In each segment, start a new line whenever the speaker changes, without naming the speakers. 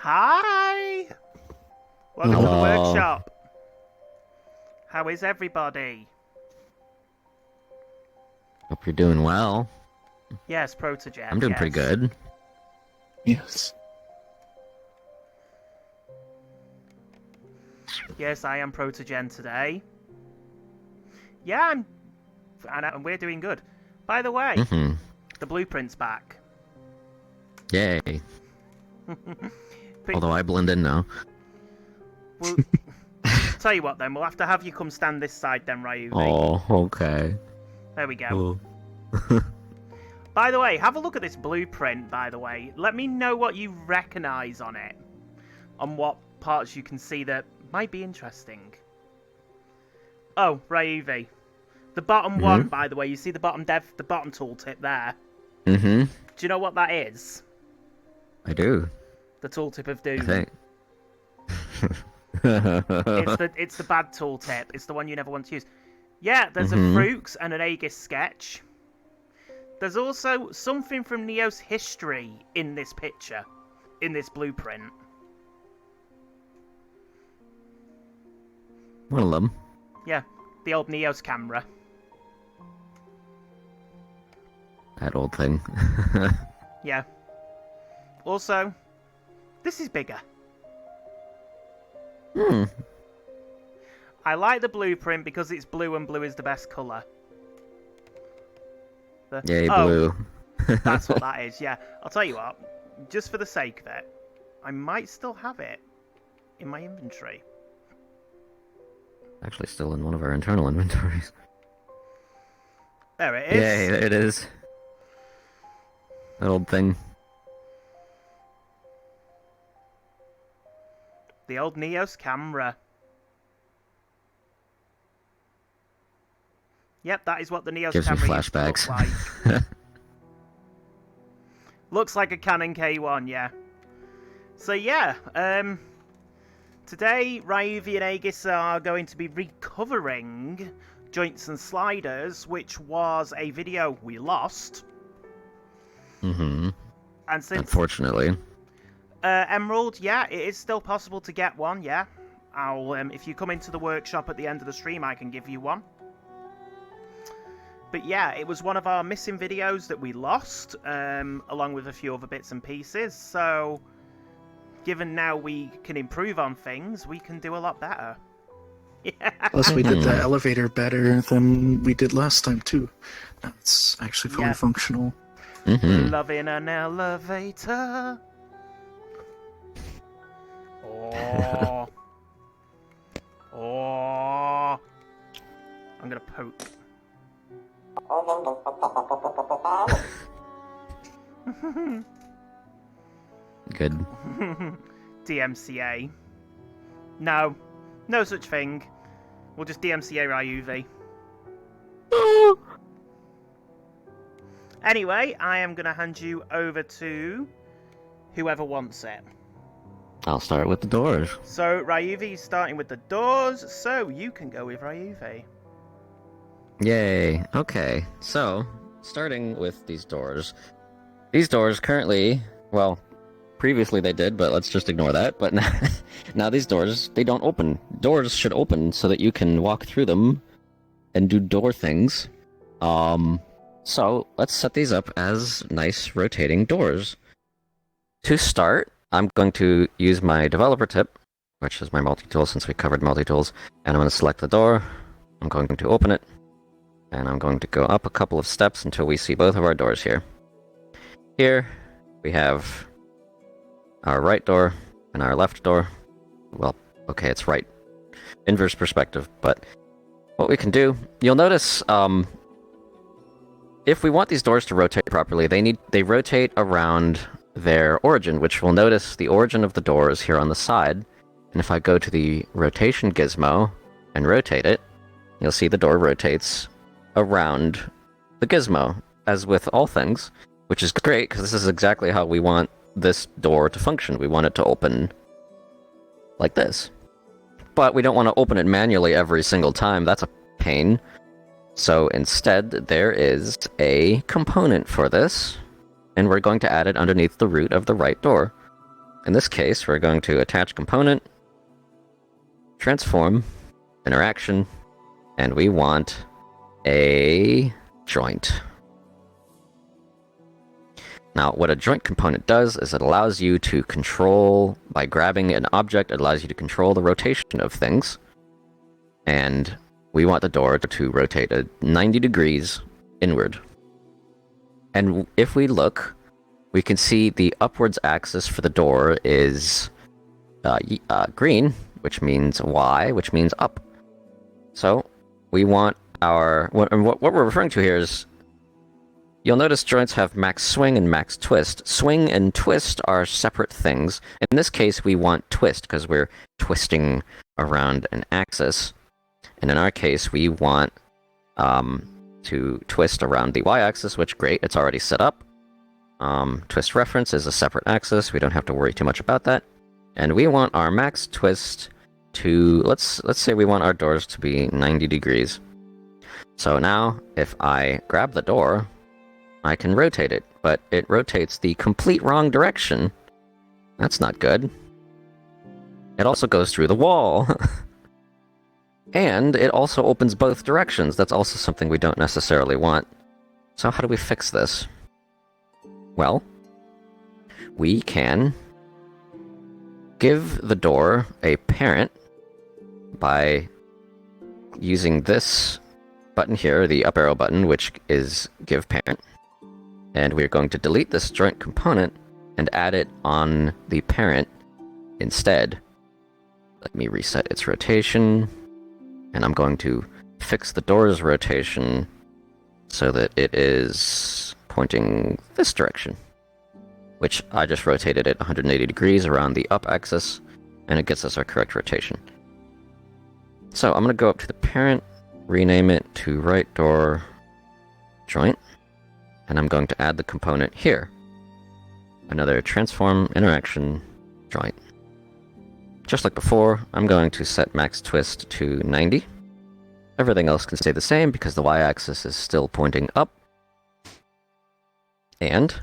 Hi! Welcome to the
Hello.
workshop. How is everybody?
Hope you're doing well.
Yes, Protojet.
I'm doing pretty good.
Yes.
Yes, I am Protogen today. Yeah, and we're doing good. By the way,
Mm-hmm.
the blueprint's back.
Yay.
But
Although I blend in now.
we'll tell you what then, we'll have to have you come stand this side then, Ryuvi.
Oh, okay.
There we go.
Oh.
By the way, have a look at this blueprint, by the way. Let me know what you recognise on it. On what parts you can see that might be interesting. Oh, Ryuvi. The bottom one, by the way, you see the bottom tooltip there.
Mm-hmm.
Do you know what that is?
I do.
The tooltip of doom.
I think.
It's the bad tooltip. It's the one you never want to use. Yeah, there's a Fruits and an Aegis sketch. There's also something from Neo's history in this picture, in this blueprint.
One of them.
Yeah, the old Neo's camera.
That old thing.
Yeah. Also, this is bigger.
Hmm.
I like the blueprint because it's blue and blue is the best colour.
Yay, blue.
That's what that is, yeah. I'll tell you what, just for the sake of it, I might still have it in my inventory.
Actually still in one of our internal inventories.
There it is.
Yay, there it is. That old thing.
The old Neos camera. Yep, that is what the Neos
Gives me
camera used to look
flashbacks.
like. Looks like a Canon K1, yeah. So yeah, today Ryuvi and Aegis are going to be recovering Joints and Sliders, which was a video we lost.
Mm-hmm.
And since
Unfortunately.
Emerald, yeah, it is still possible to get one, yeah. I'll if you come into the workshop at the end of the stream, I can give you one. But yeah, it was one of our missing videos that we lost, along with a few other bits and pieces. So, given now we can improve on things, we can do a lot better. Yeah.
Plus, we did the elevator better than we did last time, too. Now it's actually fully functional.
Mm-hmm.
Loving an elevator. Oh. Oh. I'm gonna poke.
Good.
DMCA. No. No such thing. We'll just DMCA Ryuvi. Anyway, I am going to hand you over to whoever wants it.
I'll start with the doors.
So, Ryuvi is starting with the doors, so you can go with Ryuvi.
Yay. Okay, so, starting with these doors. These doors currently, well, previously they did, but let's just ignore that. But now these doors, they don't open. Doors should open so that you can walk through them and do door things. So, let's set these up as nice rotating doors. To start, I'm going to use my developer tip, which is my multi-tool since we covered multi-tools, and I'm going to select the door, I'm going to open it, and I'm going to go up a couple of steps until we see both of our doors here. Here, we have our right door and our left door. Well, okay, it's right. Inverse perspective, but what we can do, you'll notice, if we want these doors to rotate properly, they rotate around their origin, which we'll notice the origin of the door is here on the side. And if I go to the rotation gizmo and rotate it, you'll see the door rotates around the gizmo, as with all things, which is great because this is exactly how we want this door to function. We want it to open like this. But we don't want to open it manually every single time. That's a pain. So instead, there is a component for this, and we're going to add it underneath the root of the right door. in this case, we're going to attach component, transform, interaction, and we want a joint. Now, what a joint component does is it allows you to control, by grabbing an object, it allows you to control the rotation of things. And we want the door to rotate at 90 degrees inward. And if we look, we can see the upwards axis for the door is green, which means Y, which means up. So we want our... What we're referring to here is... You'll notice joints have max swing and max twist. Swing and twist are separate things. In this case, we want twist because we're twisting around an axis. And in our case, we want to twist around the y-axis, which, great, it's already set up. Twist reference is a separate axis. We don't have to worry too much about that. And we want our max twist to... Let's say we want our doors to be 90 degrees. So now, if I grab the door... I can rotate it, but it rotates the complete wrong direction. That's not good. It also goes through the wall. And it also opens both directions. That's also something we don't necessarily want. So how do we fix this? Well, we can give the door a parent by using this button here, the up arrow button, which is give parent. And we're going to delete this joint component and add it on the parent instead. Let me reset its rotation. And I'm going to fix the door's rotation so that it is pointing this direction, which I just rotated it 180 degrees around the up axis, and it gets us our correct rotation. So I'm going to go up to the parent, rename it to right door joint. And I'm going to add the component here. Another transform interaction joint. Just like before, I'm going to set max twist to 90. Everything else can stay the same because the y-axis is still pointing up. And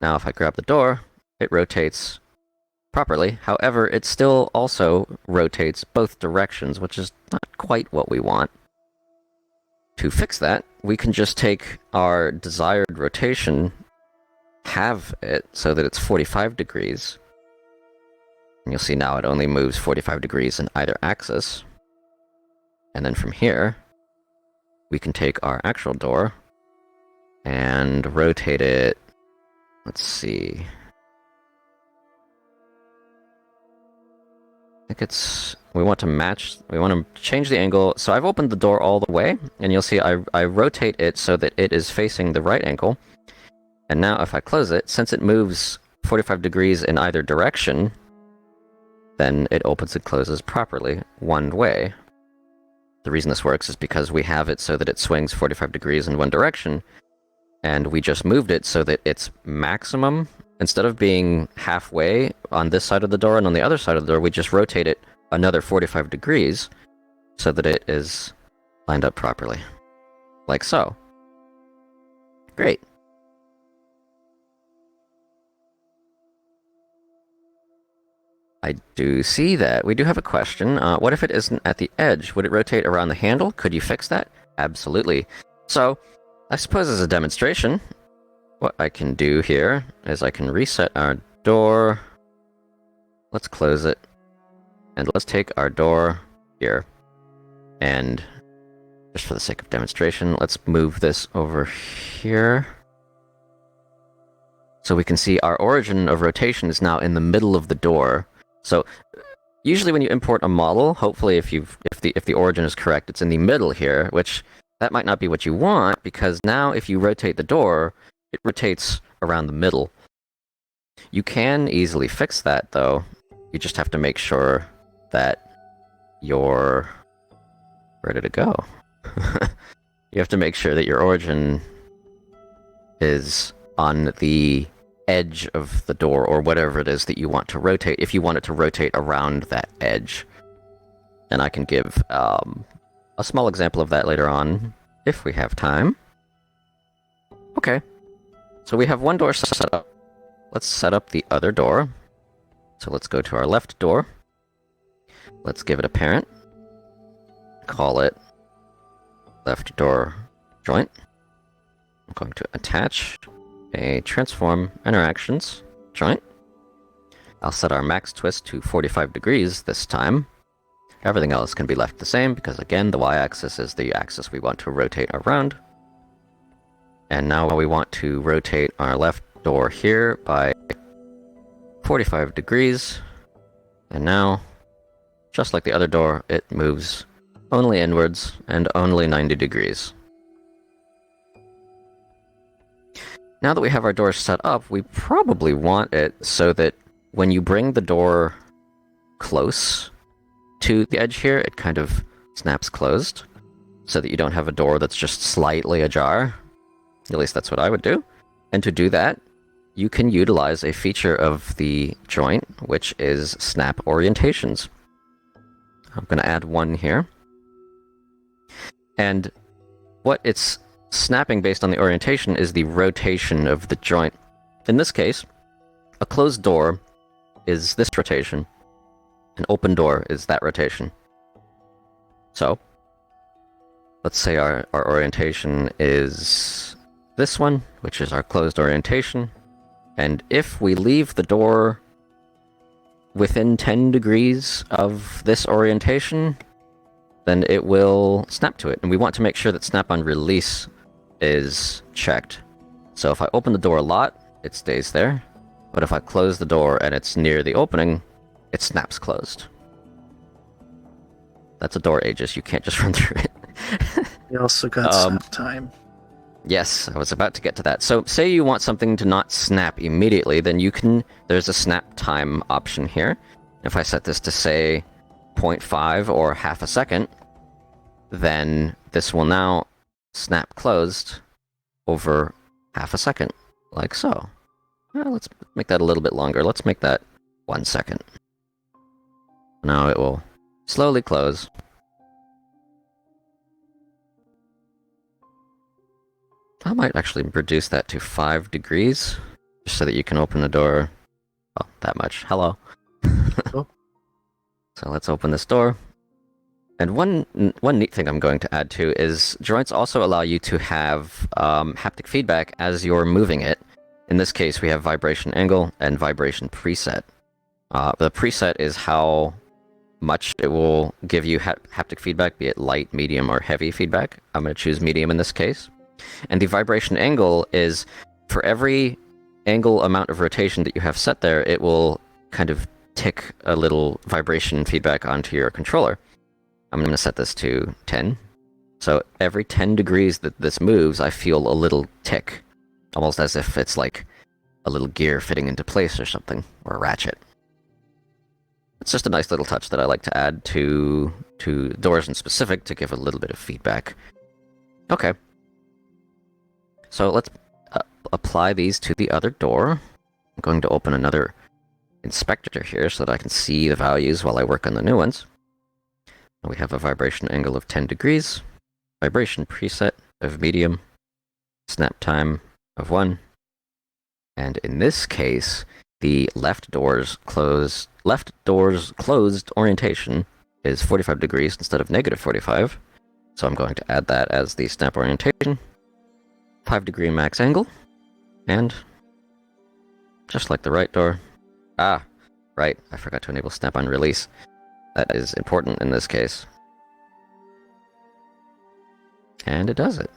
now if I grab the door, it rotates properly. However, it still also rotates both directions, which is not quite what we want. To fix that, we can just take our desired rotation, halve it so that it's 45 degrees. And you'll see now it only moves 45 degrees in either axis. And then from here, we can take our actual door and rotate it, let's see. I think it's... we want to change the angle. So I've opened the door all the way, and you'll see I rotate it so that it is facing the right angle. And now if I close it, since it moves 45 degrees in either direction, then it opens and closes properly one way. The reason this works is because we have it so that it swings 45 degrees in one direction, and we just moved it so that its maximum, instead of being halfway on this side of the door and on the other side of the door, we just rotate it another 45 degrees so that it is lined up properly. Like so. Great. I do see that. We do have a question. What if it isn't at the edge? Would it rotate around the handle? Could you fix that? Absolutely. So, I suppose as a demonstration, what I can do here is I can reset our door. Let's close it. And let's take our door here. And just for the sake of demonstration, let's move this over here. So we can see our origin of rotation is now in the middle of the door. So usually when you import a model, hopefully if the origin is correct, it's in the middle here, which that might not be what you want, because now if you rotate the door, it rotates around the middle. You can easily fix that, though. You just have to make sure that your... Where did it go? You have to make sure that your origin is on the edge of the door, or whatever it is that you want to rotate, if you want it to rotate around that edge. And I can give a small example of that later on, if we have time. Okay. So we have one door set up. Let's set up the other door. So let's go to our left door. Let's give it a parent. Call it left door joint. I'm going to attach a transform interactions joint. I'll set our max twist to 45 degrees this time. Everything else can be left the same because, again, the y-axis is the axis we want to rotate around. And now we want to rotate our left door here by 45 degrees. And now, just like the other door, it moves only inwards and only 90 degrees. Now that we have our door set up, we probably want it so that when you bring the door close to the edge here, it kind of snaps closed, so that you don't have a door that's just slightly ajar. At least that's what I would do. And to do that, you can utilize a feature of the joint, which is snap orientations. I'm going to add one here. And what it's snapping based on the orientation is the rotation of the joint. In this case, a closed door is this rotation. An open door is that rotation. So, let's say our orientation is this one, which is our closed orientation. And if we leave the door within 10 degrees of this orientation, then it will snap to it. And we want to make sure that snap on release is checked. So if I open the door a lot, it stays there. But if I close the door and it's near the opening, it snaps closed. That's a door, Aegis. You can't just run through it.
We also got snap time.
Yes, I was about to get to that. So say you want something to not snap immediately, then you can... There's a snap time option here. If I set this to, say, 0.5 or half a second, then this will now snap closed over half a second, like so. Well, let's make that a little bit longer. Let's make that 1 second. Now it will slowly close. I might actually reduce that to 5 degrees, just so that you can open the door. Oh, that much. Hello.
Oh.
So let's open this door. And one neat thing I'm going to add to is joints also allow you to have haptic feedback as you're moving it. In this case, we have vibration angle and vibration preset. The preset is how much it will give you haptic feedback, be it light, medium, or heavy feedback. I'm going to choose medium in this case. And the vibration angle is, for every angle amount of rotation that you have set there, it will kind of tick a little vibration feedback onto your controller. I'm going to set this to 10. So every 10 degrees that this moves, I feel a little tick. Almost as if it's like a little gear fitting into place or something, or a ratchet. It's just a nice little touch that I like to add to doors in specific to give a little bit of feedback. Okay. So let's apply these to the other door. I'm going to open another inspector here so that I can see the values while I work on the new ones. We have a vibration angle of 10 degrees, vibration preset of medium, snap time of 1, and in this case, the left door's closed orientation is 45 degrees instead of negative 45, so I'm going to add that as the snap orientation, 5 degree max angle, and just like the right door, right, I forgot to enable snap on release. That is important in this case. And it does it.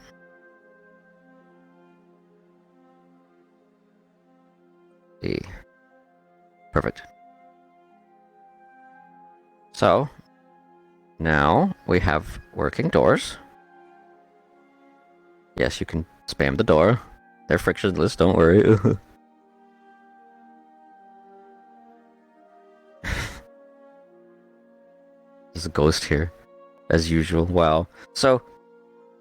Perfect. So, now we have working doors. Yes, you can spam the door. They're frictionless, don't worry. There's a ghost here, as usual. Wow. So,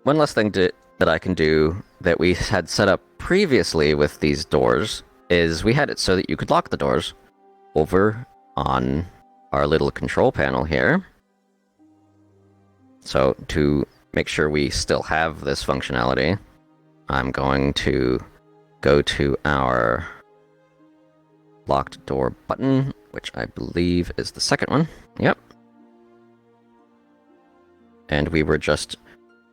one last thing that I can do that we had set up previously with these doors is we had it so that you could lock the doors over on our little control panel here. So, to make sure we still have this functionality, I'm going to go to our locked door button which I believe is the second one. Yep. And we were just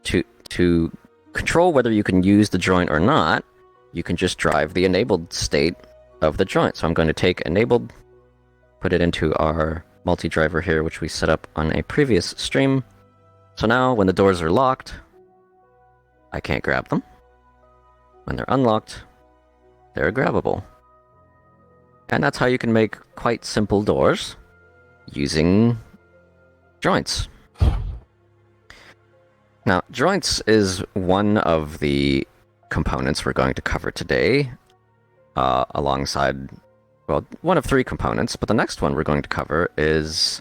to control whether you can use the joint or not, you can just drive the enabled state of the joint. So I'm going to take enabled, put it into our multi-driver here, which we set up on a previous stream. So now when the doors are locked, I can't grab them. When they're unlocked, they're grabbable. And that's how you can make quite simple doors using joints. Now, joints is one of the components we're going to cover today, alongside, well, one of three components, but the next one we're going to cover is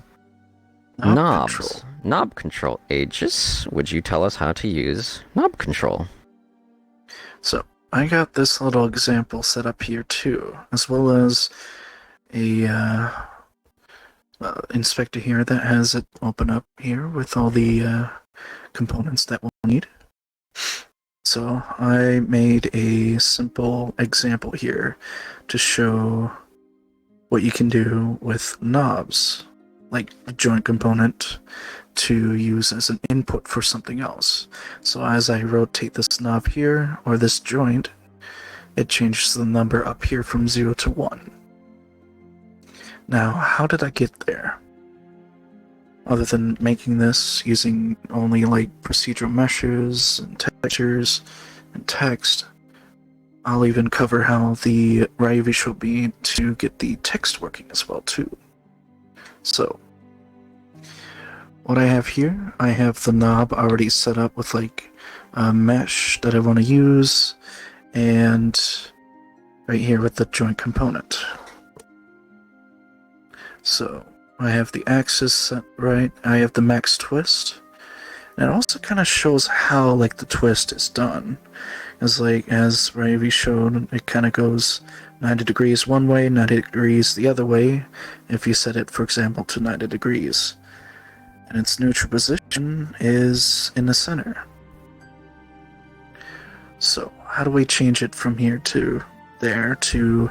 knobs.
Control.
Knob control. Aegis, would you tell us how to use knob control?
So, I got this little example set up here too, as well as a inspector here that has it open up here with all the components that we'll need. So I made a simple example here to show what you can do with knobs, like a joint component, to use as an input for something else. So as I rotate this knob here, or this joint, it changes the number up here from 0 to 1. Now, how did I get there? Other than making this using only like procedural meshes and textures and text, I'll even cover how the Ryuvish will be to get the text working as well too. So, what I have here, I have the knob already set up with like a mesh that I want to use, and right here with the joint component. So, I have the axis set right, I have the max twist, and it also kind of shows how like the twist is done. As Ravi showed, it kind of goes 90 degrees one way, 90 degrees the other way, if you set it, for example, to 90 degrees. And its neutral position is in the center. So, how do we change it from here to there to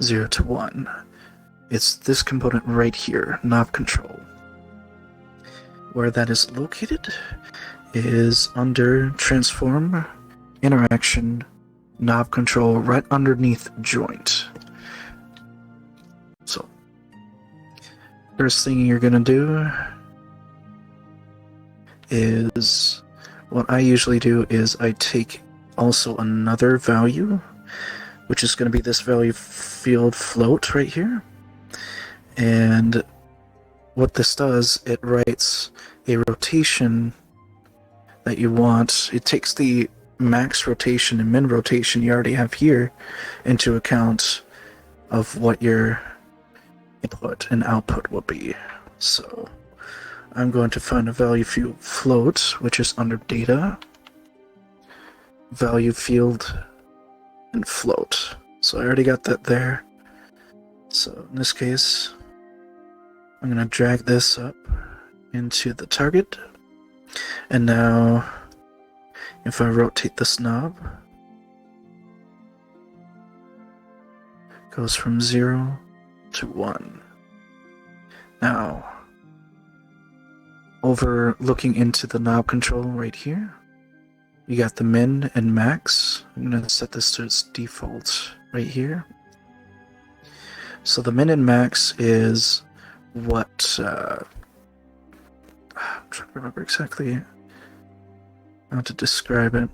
0 to 1? It's this component right here, knob control. Where that is located is under transform, interaction, knob control, right underneath joint. So, first thing you're gonna do is, what I usually do is I take also another value, which is gonna be this value field float right here. And what this does, it writes a rotation that you want. It takes the max rotation and min rotation you already have here into account of what your input and output will be. So I'm going to find a value field float, which is under data, value field, and float. So I already got that there. So in this case, I'm going to drag this up into the target. And now, if I rotate this knob, it goes from 0 to 1. Now, over looking into the knob control right here, you got the min and max. I'm going to set this to its default right here. So the min and max is what I'm trying to remember exactly how to describe it.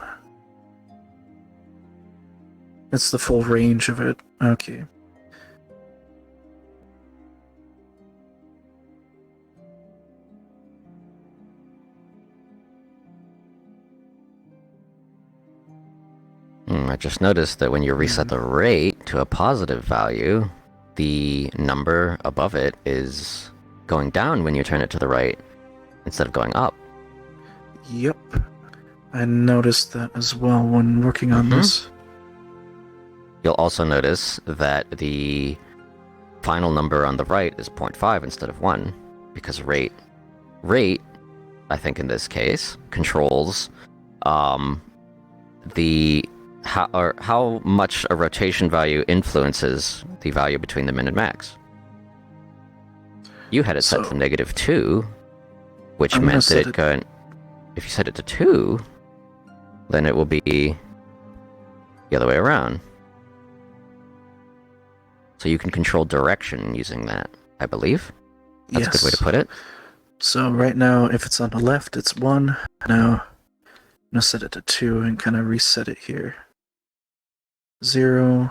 It's the full range of it. Okay.
I just noticed that when you reset the rate to a positive value, the number above it is going down when you turn it to the right instead of going up.
Yep. I noticed that as well when working on this.
You'll also notice that the final number on the right is 0.5 instead of 1, because rate, I think in this case, controls how much a rotation value influences the value between the min and max. You had it set
So-
to -2, which
I'm gonna
meant that
set
it
it-
could... If you set it to 2, then it will be the other way around. So you can control direction using that, I believe. That's a good way to put it.
So right now, if it's on the left, it's 1. Now, I'm gonna set it to 2 and kind of reset it here. 0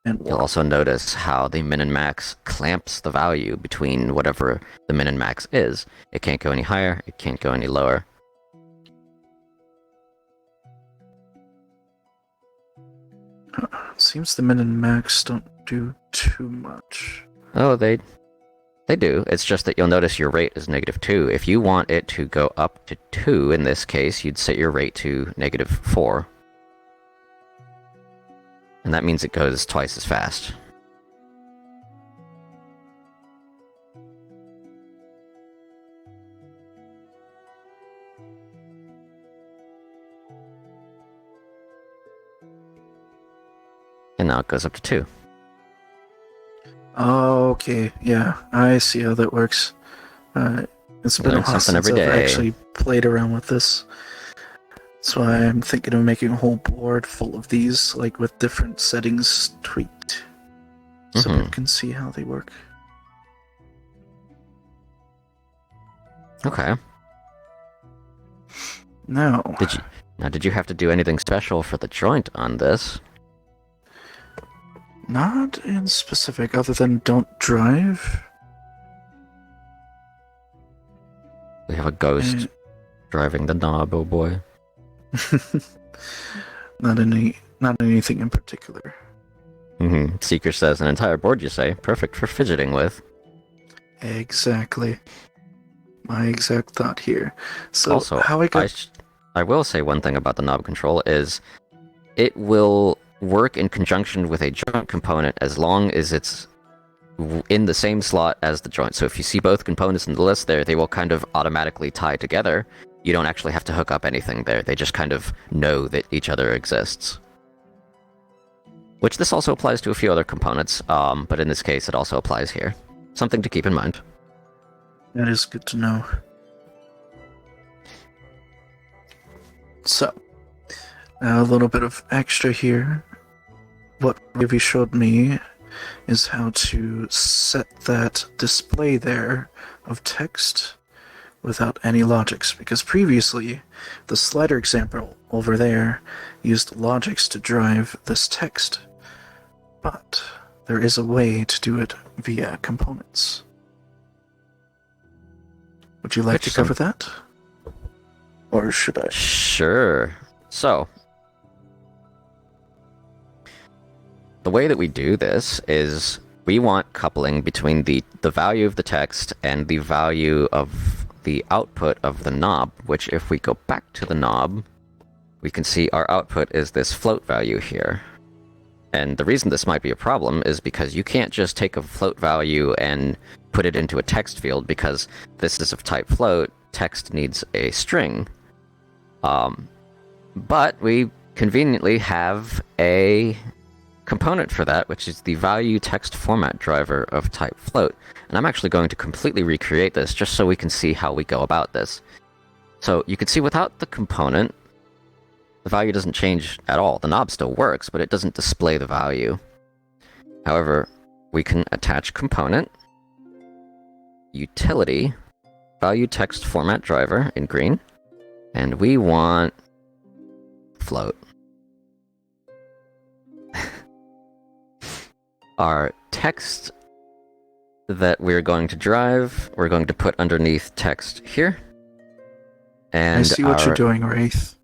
and 1.
You'll also notice how the min and max clamps the value between whatever the min and max is. It can't go any higher, it can't go any lower.
Seems the min and max don't do too much.
Oh, they do. It's just that you'll notice your rate is -2. If you want it to go up to 2, in this case, you'd set your rate to -4. And that means it goes twice as fast. And now it goes up to 2.
Oh, okay. Yeah, I see how that works. It's been a
Learn
while
something
since
every
I've
day.
actually played around with this. That's why I'm thinking of making a whole board full of these, like with different settings tweaked. So
Mhm.
you can see how they work.
Okay.
Now,
Did you have to do anything special for the joint on this?
not in specific, other than don't drive.
We have a ghost
Eh,
driving the knob, oh boy.
not anything in particular.
Seeker says, an entire board, you say? Perfect for fidgeting with.
Exactly. My exact thought here. So
Also,
how I got
I will say one thing about the knob control is it will work in conjunction with a joint component as long as it's in the same slot as the joint. So if you see both components in the list there, they will kind of automatically tie together. You don't actually have to hook up anything there. They just kind of know that each other exists. Which this also applies to a few other components, but in this case it also applies here. Something to keep in mind.
That is good to know. So, now a little bit of extra here. What Ravi showed me is how to set that display there of text without any logics, because previously the slider example over there used logics to drive this text, but there is a way to do it via components. Would you like to cover that? Or should I?
Sure. So, the way that we do this is we want coupling between the value of the text and the value of the output of the knob, which if we go back to the knob, we can see our output is this float value here. And the reason this might be a problem is because you can't just take a float value and put it into a text field, because this is of type float, text needs a string. But we conveniently have a component for that, which is the value text format driver of type float. And I'm actually going to completely recreate this just so we can see how we go about this. So you can see without the component, the value doesn't change at all. The knob still works, but it doesn't display the value. However, we can attach component, utility, value text format driver in green, and we want float. Our text that we're going to drive, we're going to put underneath text here. And
I see what you're doing, Wraith.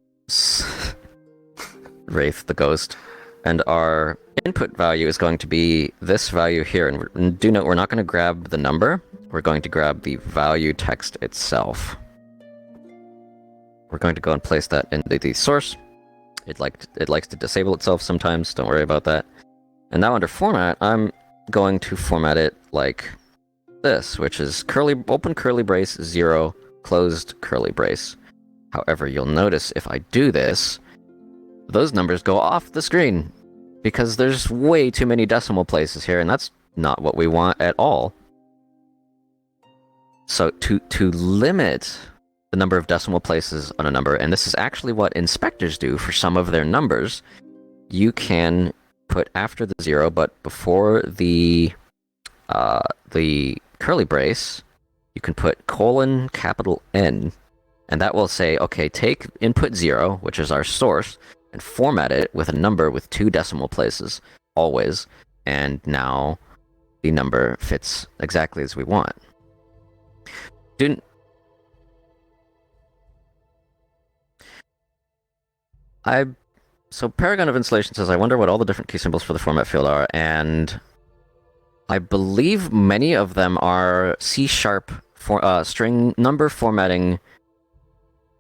Wraith the ghost. And our input value is going to be this value here. And do note, we're not going to grab the number. We're going to grab the value text itself. We're going to go and place that in the source. It likes to disable itself sometimes. Don't worry about that. And now under format, I'm going to format it like this, which is open curly brace 0, closed curly brace. However, you'll notice if I do this, those numbers go off the screen because there's way too many decimal places here, and that's not what we want at all. So to limit the number of decimal places on a number, and this is actually what inspectors do for some of their numbers, you can put after the 0, but before the curly brace, you can put :N, and that will say, okay, take input 0, which is our source, and format it with a number with 2 decimal places, always, and now the number fits exactly as we want. So Paragon of Installation says, I wonder what all the different key symbols for the format field are, and I believe many of them are C# for string number formatting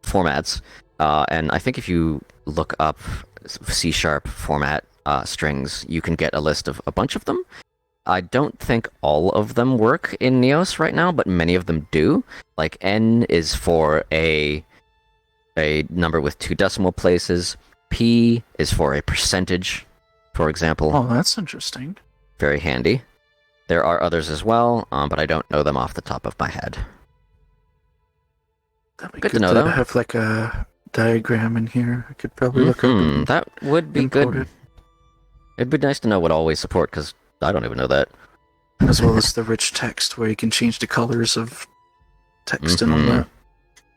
formats, and I think if you look up C# format strings, you can get a list of a bunch of them. I don't think all of them work in Neos right now, but many of them do. Like N is for a number with 2 decimal places. P is for a percentage, for example.
Oh, that's interesting.
Very handy. There are others as well, but I don't know them off the top of my head.
That'd be
Good to know, though.
have like a diagram in here. I could probably look up and
that would be
import
good.
it.
It'd be nice to know what all we support, because I don't even know that.
As well as the rich text, where you can change the colors of text and all that.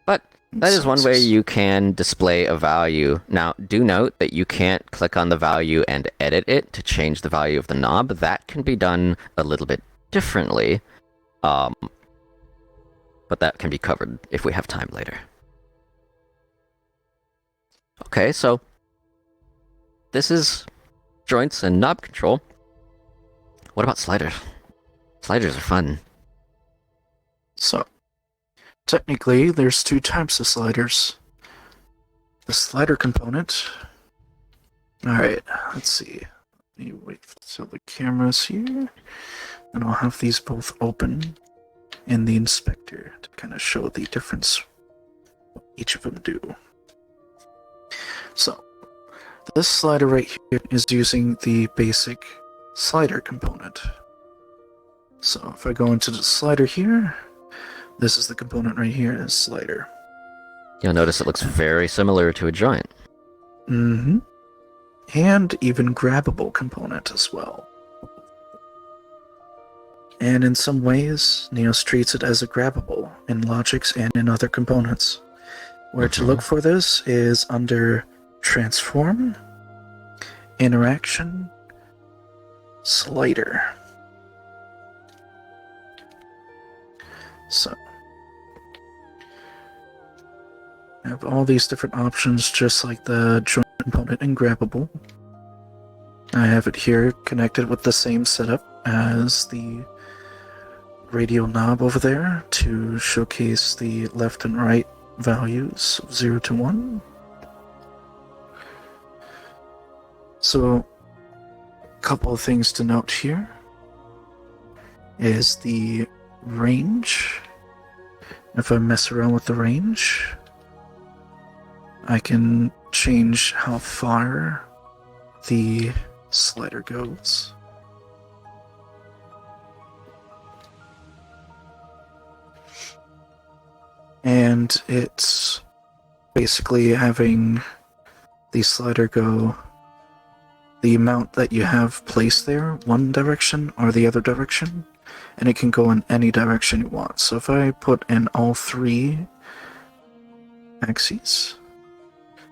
But that is one way you can display a value. Now, do note that you can't click on the value and edit it to change the value of the knob. That can be done a little bit differently. But that can be covered if we have time later. Okay, so this is joints and knob control. What about sliders? Sliders are fun.
So, technically, there's 2 types of sliders. The slider component. Alright, let's see. Let me wait till the camera's here. And I'll have these both open in the inspector to kind of show the difference what each of them do. So, this slider right here is using the basic slider component. So if I go into the slider here, this is the component right here, is slider.
You'll notice it looks very similar to a joint.
Mm-hmm. And even grabbable component as well. And in some ways, Neos treats it as a grabbable in logics and in other components. Where to look for this is under Transform, Interaction, Slider. So, I have all these different options just like the joint component and grabbable. I have it here connected with the same setup as the radio knob over there to showcase the left and right values of 0 to 1. So, a couple of things to note here is the range. If I mess around with the range, I can change how far the slider goes. And it's basically having the slider go the amount that you have placed there, one direction or the other direction, and it can go in any direction you want. So if I put in all 3 axes,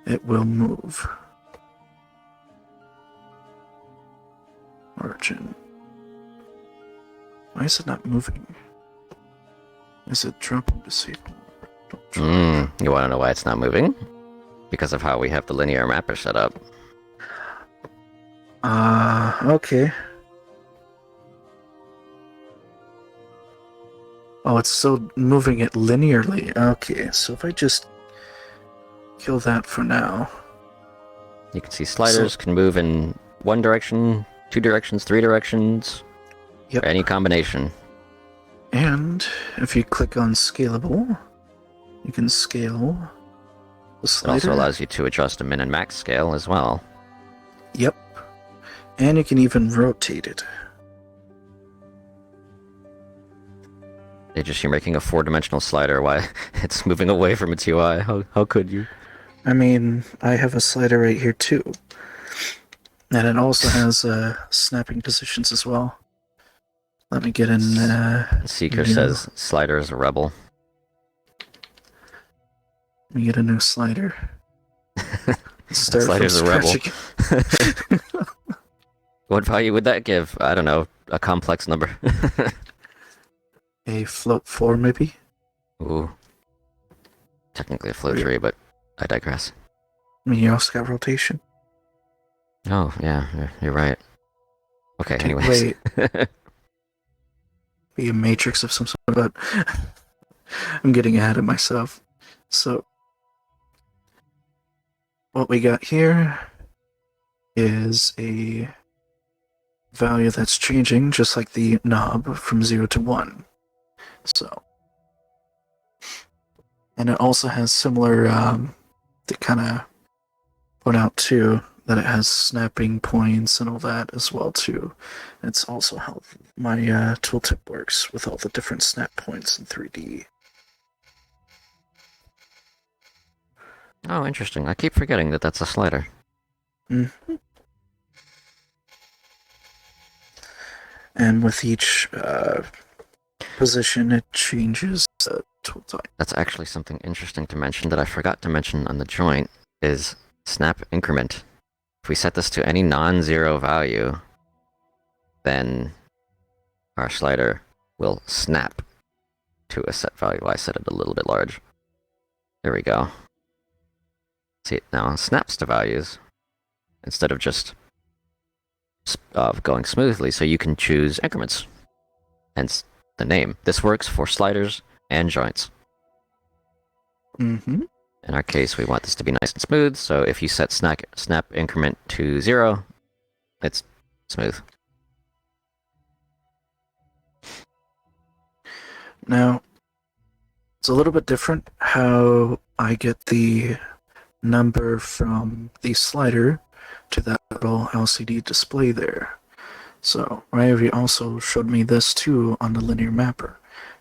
it will move. Origin. Why is it not moving? Is it drop and disable?
You want to know why it's not moving? Because of how we have the linear mapper set up.
Okay. Oh, it's still moving it linearly. Okay, so if I just kill that for now.
You can see sliders can move in 1 direction, 2 directions, 3 directions,
Yep.
or any combination.
And if you click on scalable, you can scale the
It
slider.
also allows you to adjust a min and max scale as well.
Yep. And you can even rotate it.
You're making a 4-dimensional slider. Why? It's moving away from its UI. How could you?
I mean, I have a slider right here too. And it also has snapping positions as well. Let me get in.
Seeker
new-
says slider is a rebel.
Let me get a new slider. Start
Slider's a
from
rebel.
scratch again.
What value would that give? I don't know. A complex number.
A float 4, maybe?
Ooh. Technically a float 3, but I digress.
I mean, you also got rotation.
Oh, yeah, you're right. Okay,
Take
anyways.
Be a matrix of some sort, but I'm getting ahead of myself. So, what we got here is a value that's changing, just like the knob, from 0 to 1. So, and it also has similar, to kind of point out too, that it has snapping points and all that as well too. It's also how my tooltip works with all the different snap points in 3D.
Oh, interesting. I keep forgetting that that's a slider.
Mm-hmm. And with each position, it changes the tool type.
That's actually something interesting to mention that I forgot to mention on the joint is snap increment. If we set this to any non-zero value, then our slider will snap to a set value. I set it a little bit large. There we go. See, it now snaps to values instead of just going smoothly, so you can choose increments. Hence the name. This works for sliders and joints.
Mm-hmm.
In our case, we want this to be nice and smooth, so if you set snap increment to 0, it's smooth.
Now, it's a little bit different how I get the number from the slider to that little LCD display there. So, Ravi also showed me this too on the linear mapper.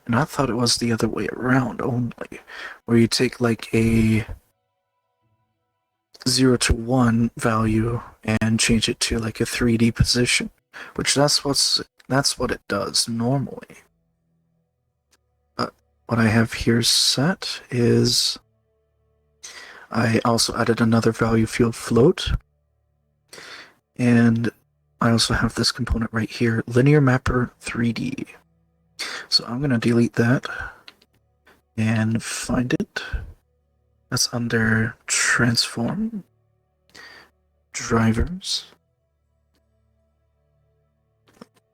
And I thought it was the other way around only, where you take like a 0 to 1 value and change it to like a 3D position, which that's what it does normally. But what I have here set is I also added another value field float, and I also have this component right here, linear mapper 3D. So I'm going to delete that and find it. That's under transform, drivers.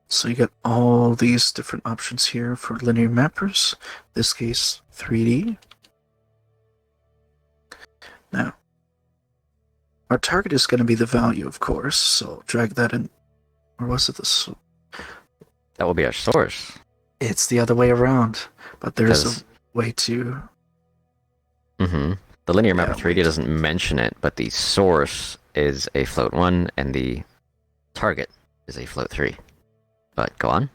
So you get all these different options here for linear mappers, in this case 3D. Now, our target is going to be the value, of course, so drag that in. Or was it this?
That will be our source.
It's the other way around, but there's
Because-
a way to...
Mm-hmm. The linear mapper
Yeah,
3D doesn't mention it, but the source is a float 1 and the target is a float 3. But go on.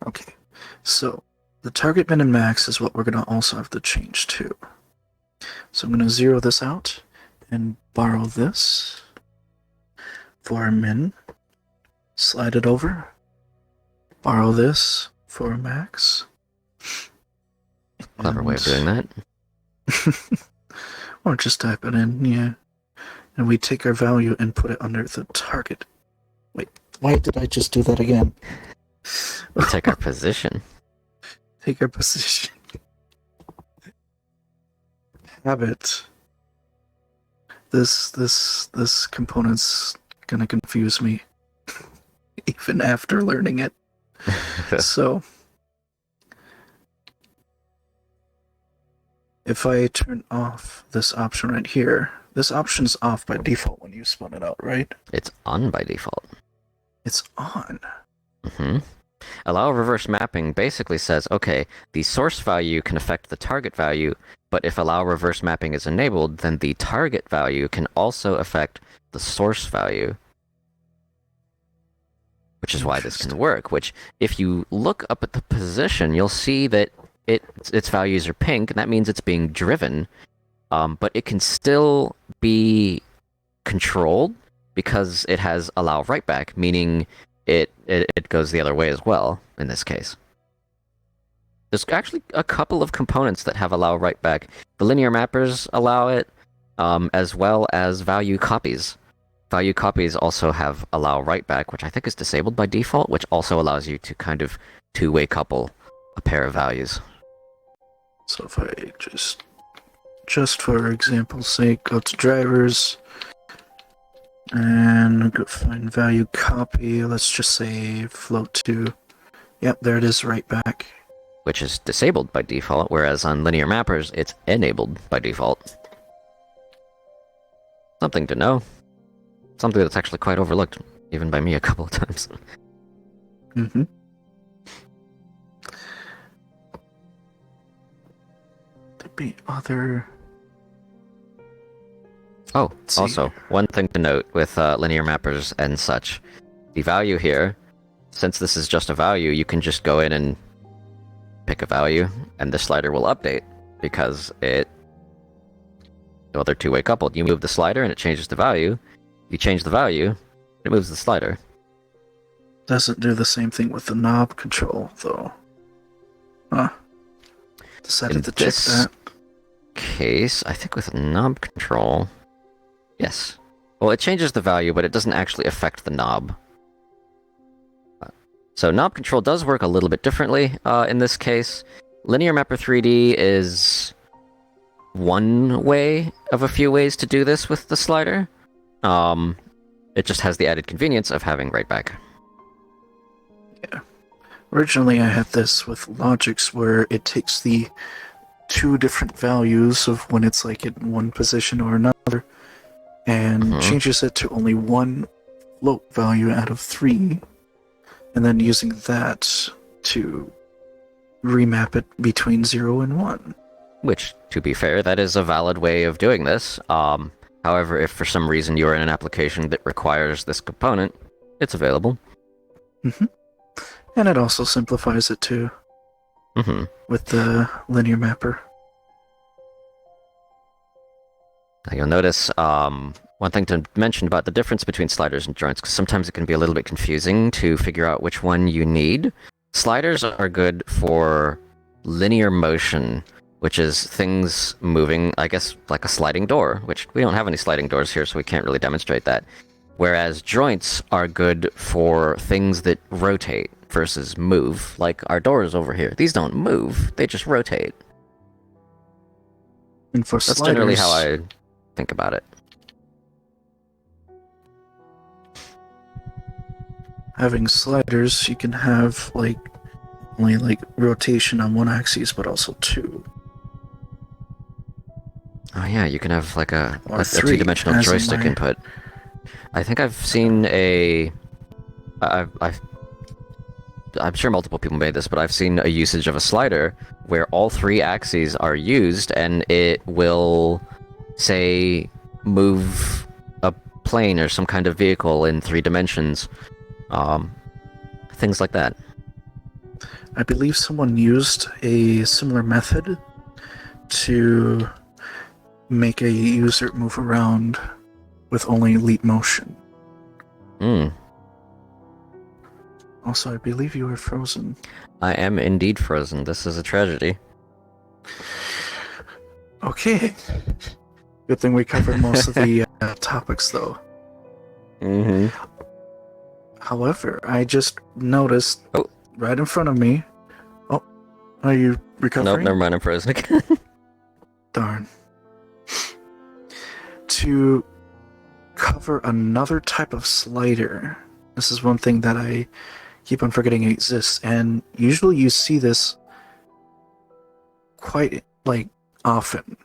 Okay, so the target min and max is what we're going to also have to change to. So I'm going to zero this out and borrow this for min, slide it over, borrow this for max.
Clever way of doing that.
Or just type it in, yeah. And we take our value and put it under the target. Wait, why did I just do that again?
We take our position.
Take our position. Habit. This component's gonna confuse me. Even after learning it. So if I turn off this option right here, this option's off by default when you spun it out, right?
It's on by default.
It's on.
Mm-hmm. Allow reverse mapping basically says, okay, the source value can affect the target value, but if allow reverse mapping is enabled, then the target value can also affect the source value. which is why this can work. Which, if you look up at the position, you'll see that its values are pink, and that means it's being driven. But it can still be controlled because it has allow write back, meaning it goes the other way as well in this case. There's actually a couple of components that have allow write back. The linear mappers allow it, as well as value copies. Value copies also have allow write back, which I think is disabled by default, which also allows you to kind of two-way couple a pair of values.
So if I just for example's sake, go to drivers and go find value copy. Let's just say float 2. Yep, there it is, right back.
Which is disabled by default, whereas on linear mappers, it's enabled by default. Something to know. Something that's actually quite overlooked, even by me a couple of times.
Mm-hmm. There'd be other...
Oh, also, one thing to note with linear mappers and such. The value here, since this is just a value, you can just go in and pick a value, and the slider will update, because they're two-way coupled. You move the slider, and it changes the value. You change the value, it moves the slider.
Doesn't do the same thing with the knob control, though. Huh. Decided to check that.
Case, I think with knob control... Yes. Well, it changes the value, but it doesn't actually affect the knob. So knob control does work a little bit differently in this case. Linear Mapper 3D is one way of a few ways to do this with the slider. It just has the added convenience of having write back.
Yeah. Originally I had this with Logix where it takes the two different values of when it's like in one position or another and changes it to only one float value out of 3, and then using that to remap it between 0 and 1.
Which, to be fair, that is a valid way of doing this. However, if for some reason you are in an application that requires this component, it's available.
Mm-hmm. And it also simplifies it too.
Mm-hmm.
With the linear mapper.
Now you'll notice one thing to mention about the difference between sliders and joints, because sometimes it can be a little bit confusing to figure out which one you need. Sliders are good for linear motion, which is things moving, I guess, like a sliding door, which we don't have any sliding doors here, so we can't really demonstrate that. Whereas joints are good for things that rotate versus move, like our doors over here. These don't move, they just rotate.
And for
That's
sliders,
generally how I think about it.
having sliders, you can have like only like rotation on one axis, but also 2.
Oh yeah, you can have like a
three,
two-dimensional
as in
joystick
my-
input. I think I've seen I'm sure multiple people made this, but I've seen a usage of a slider where all 3 axes are used, and it will, say, move a plane or some kind of vehicle in 3 dimensions. Things like that.
I believe someone used a similar method to make a user move around with only leap motion.
Hmm.
Also, I believe you are frozen.
I am indeed frozen. This is a tragedy.
Okay. Good thing we covered most of the topics, though.
Mm-hmm.
However, I just noticed
Oh.
right in front of me. Oh, are you
Nope,
recovering?
never mind, I'm frozen again.
Darn. To cover another type of slider. This is one thing that I keep on forgetting exists, and usually you see this quite like often.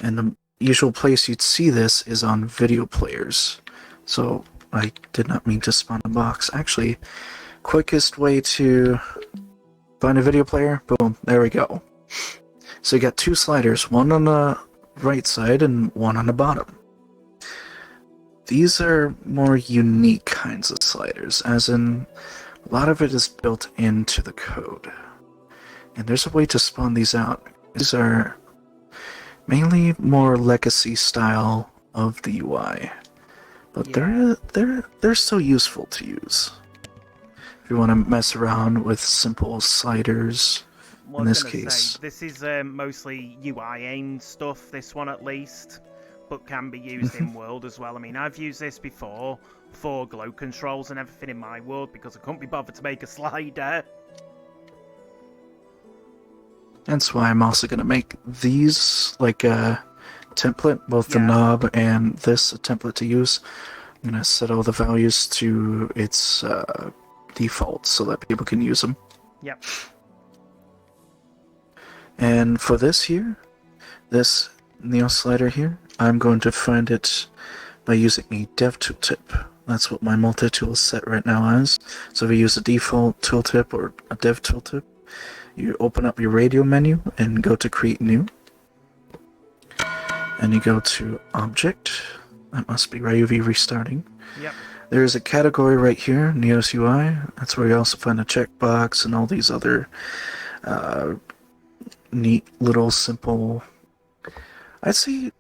And the usual place you'd see this is on video players. So I did not mean to spawn a box. Actually, quickest way to find a video player, boom, there we go. So you got 2 sliders, one on the right side and one on the bottom. these are more unique kinds of sliders, as in a lot of it is built into the code. And there's a way to spawn these out. These are mainly more legacy style of the UI. But
Yeah.
they're so useful to use. If you want to mess around with simple sliders,
Well, I
in
was
this
going to
case.
say, this is mostly UI aimed stuff, this one at least, but can be used in world as well. I mean, I've used this before for glow controls and everything in my world because I couldn't be bothered to make a slider.
That's why I'm also going to make these like a template, both the
Yeah.
knob and this a template to use. I'm going to set all the values to its default so that people can use them.
Yep.
And for this here, this Neo slider here, I'm going to find it by using a dev tooltip. That's what my multi-tool is set right now as. So if you use a default tooltip or a dev tooltip, you open up your radio menu and go to create new. And you go to object. That must be UV restarting.
Yep.
There is a category right here, Neos UI. That's where you also find a checkbox and all these other neat little simple. I'd say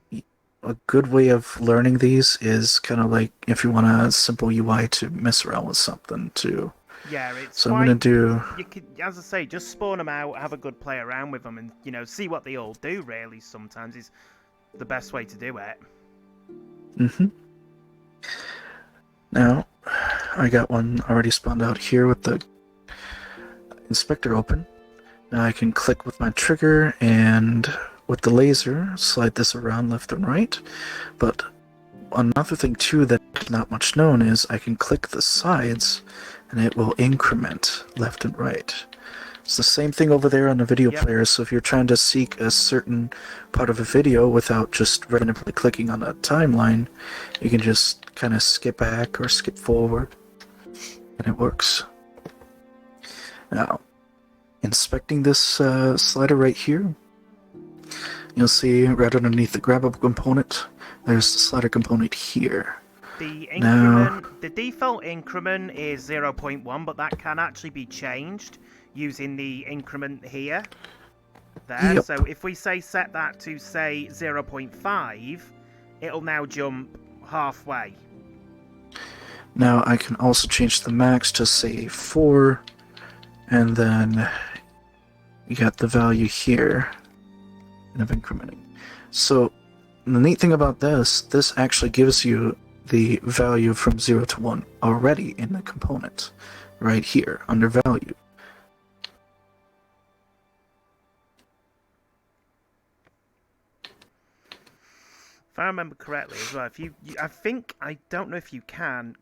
a good way of learning these is kind of like if you want a simple UI to mess around with something too.
Yeah, it's
So
quite...
I'm gonna do.
You could, as I say, just spawn them out, have a good play around with them, and see what they all do. Really, sometimes is the best way to do it.
Now, I got one already spawned out here with the inspector open. Now I can click with my trigger and with the laser slide this around left and right. But another thing too that's not much known is I can click the sides and it will increment left and right. It's the same thing over there on the video player, so if you're trying to seek a certain part of a video without just randomly clicking on a timeline, you can just kind of skip back or skip forward, and it works. Now, inspecting this slider right here, you'll see right underneath the grab-up component, there's the slider component here.
The increment, the default increment is 0.1, but that can actually be changed using the increment here. There.
Yep.
So if we set that to say 0.5, it'll now jump halfway.
Now I can also change the max to say 4, and then you got the value here of incrementing. So the neat thing about this actually gives you the value from 0 to 1 already in the component right here under value.
If I remember correctly as well, I don't know if you can.